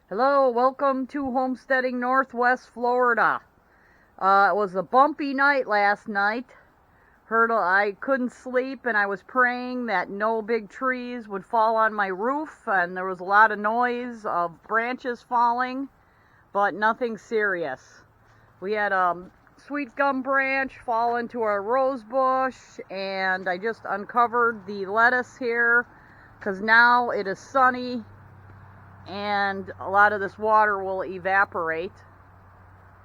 Hello, welcome to Homesteading Northwest Florida. It was a bumpy night last night. I couldn't sleep and I was praying that no big trees would fall on my roof, and there was a lot of noise of branches falling, but nothing serious. We had a sweet gum branch fall into our rose bush, and I just uncovered the lettuce here because now it is sunny and a lot of this water will evaporate.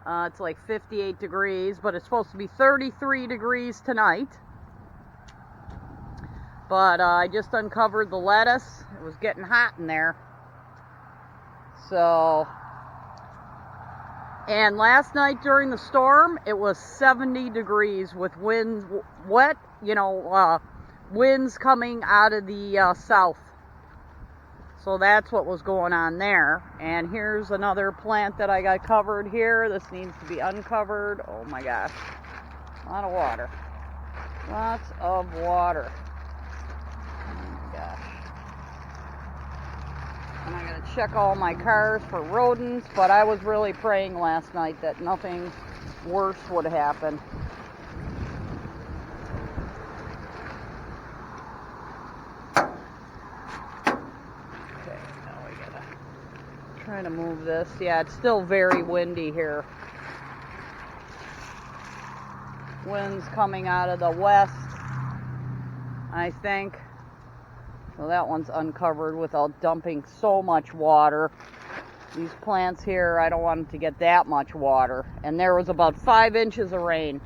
It's like 58 degrees, but it's supposed to be 33 degrees tonight. But I just uncovered the lettuce. It was getting hot in there. And last night during the storm, it was 70 degrees with winds, winds coming out of the south. So that's what was going on there. And here's another plant that I got covered here. This needs to be uncovered. Oh my gosh. A lot of water. Lots of water. Oh my gosh. And I gotta check all my cars for rodents, but I was really praying last night that nothing worse would happen. Trying to move this. Yeah, it's still very windy here. Winds coming out of the west, I think. So that one's uncovered without dumping so much water. These plants here, I don't want them to get that much water. And there was about 5 inches of rain.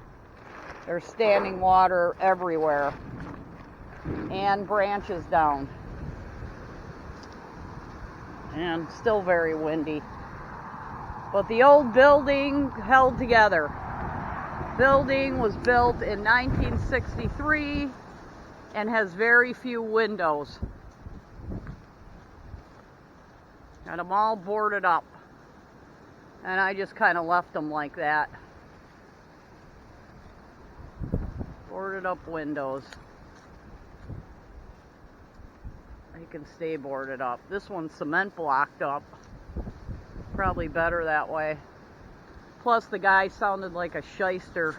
There's standing water everywhere. And branches down. And still very windy. But the old building held together. Building was built in 1963 and has very few windows. Got them all boarded up. And I just kind of left them like that. Boarded up windows. They can stay boarded up. This one's cement blocked up. Probably better that way. Plus the guy sounded like a shyster.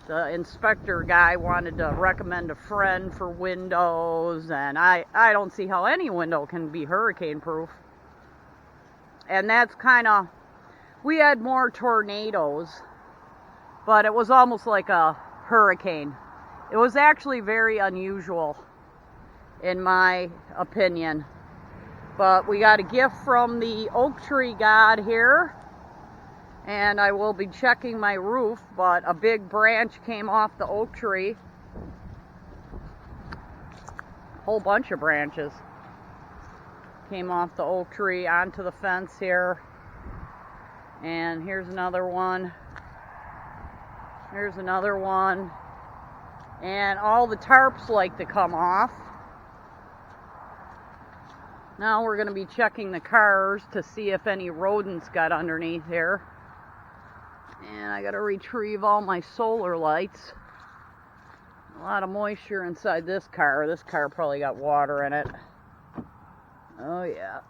The inspector guy wanted to recommend a friend for windows, and I don't see how any window can be hurricane proof. And that's kind of, we had more tornadoes, but it was almost like a hurricane. It was actually very unusual, in my opinion. But we got a gift from the oak tree god here, and I will be checking my roof, but a big branch came off the oak tree. A whole bunch of branches came off the oak tree onto the fence here. And here's another one. Here's another one. And all the tarps like to come off. Now we're going to be checking the cars to see if any rodents got underneath here. And I got to retrieve all my solar lights. A lot of moisture inside this car. This car probably got water in it. Oh yeah,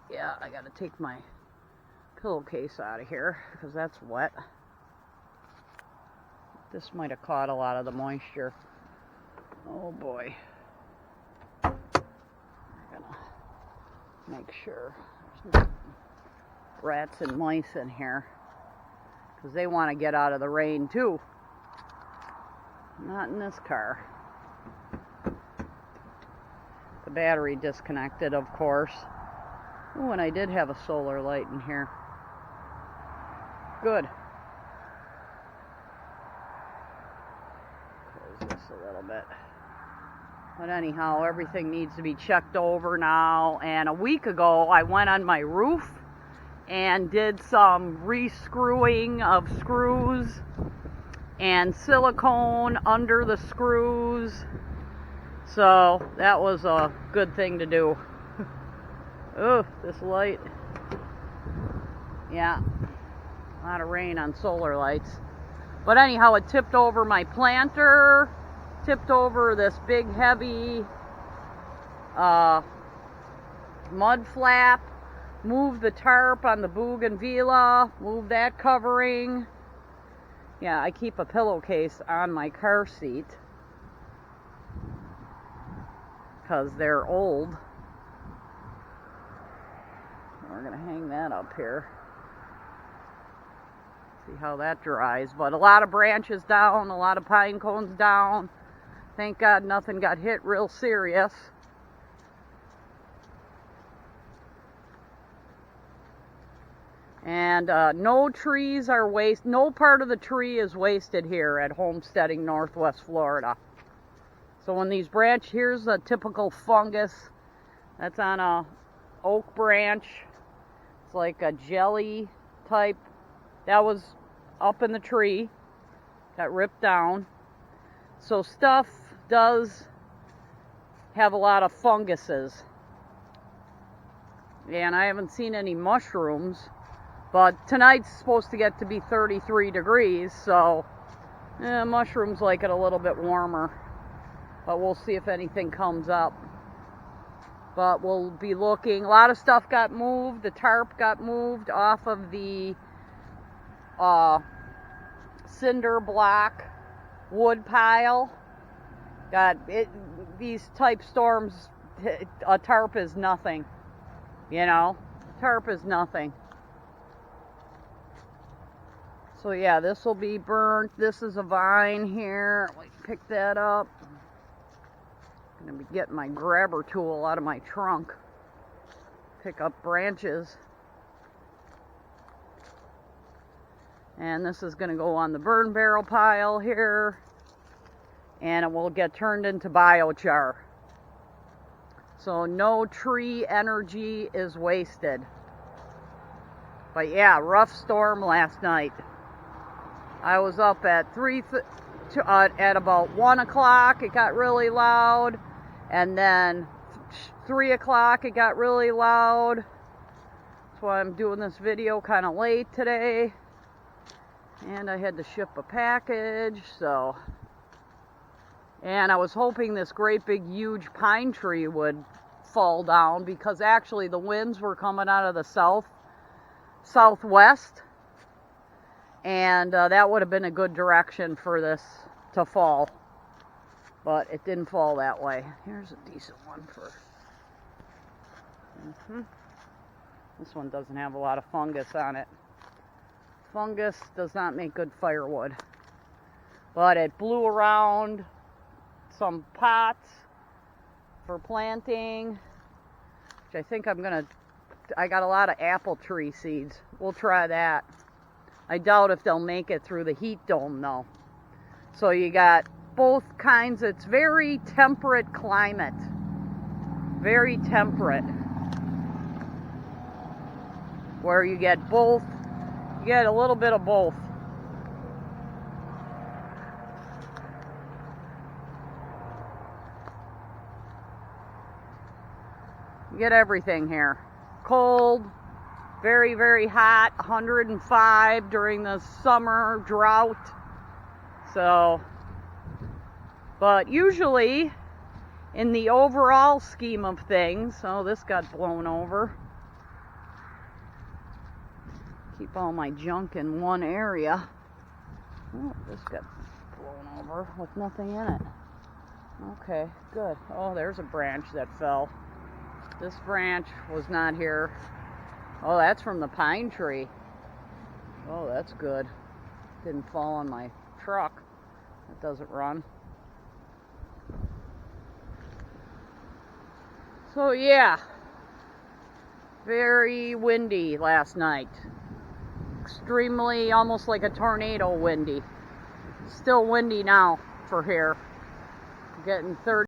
I got to take my pillowcase out of here because that's wet. This might have caught a lot of the moisture. Oh boy. Make sure there's no rats and mice in here, because they want to get out of the rain too. Not in this car. The battery disconnected, of course. Oh, and I did have a solar light in here. Good. Close this a little bit. But anyhow, everything needs to be checked over now. And a week ago, I went on my roof and did some re-screwing of screws and silicone under the screws. So that was a good thing to do. Oh, this light. Yeah, a lot of rain on solar lights. But anyhow, it tipped over my planter. Tipped over this big heavy mud flap, Move the tarp on the bougainvillea, move that covering. Yeah, I keep a pillowcase on my car seat because they're old. We're gonna hang that up here. See how that dries. But a lot of branches down, a lot of pine cones down. Thank God nothing got hit real serious. And no trees are wasted. No part of the tree is wasted here at Homesteading, Northwest Florida. So when these branch, here's a typical fungus that's on a oak branch. It's like a jelly type. That was up in the tree, got ripped down. So stuff does have a lot of funguses. And I haven't seen any mushrooms. But tonight's supposed to get to be 33 degrees, so mushrooms like it a little bit warmer. But we'll see if anything comes up. But we'll be looking. A lot of stuff got moved. The tarp got moved off of the cinder block wood pile. These type storms, a tarp is nothing. You know, tarp is nothing. So yeah, this will be burnt. This is a vine here. We pick that up. I'm gonna be getting my grabber tool out of my trunk. Pick up branches. And this is gonna go on the burn barrel pile here. And it will get turned into biochar. So no tree energy is wasted. But yeah, rough storm last night. I was up at at about 1 o'clock, it got really loud, and then 3 o'clock it got really loud. That's why I'm doing this video kind of late today. And I had to ship a package, so. And I was hoping this great big huge pine tree would fall down, because actually the winds were coming out of the southwest. And that would have been a good direction for this to fall. But it didn't fall that way. Here's a decent one for... This one doesn't have a lot of fungus on it. Fungus does not make good firewood. But it blew around some pots for planting. Which I think I got a lot of apple tree seeds. We'll try that. I doubt if they'll make it through the heat dome though. So you got both kinds. It's very temperate climate. Very temperate. Where you get both. You get a little bit of both. You get everything here. Cold. Very, very hot, 105 during the summer drought. So, but usually in the overall scheme of things, oh, this got blown over. Keep all my junk in one area. Oh, this got blown over with nothing in it. Okay, good. Oh, there's a branch that fell. This branch was not here. Oh, that's from the pine tree. Oh, that's good. Didn't fall on my truck. It doesn't run. So yeah, very windy last night. Extremely, almost like a tornado windy. Still windy now for here. Getting 30.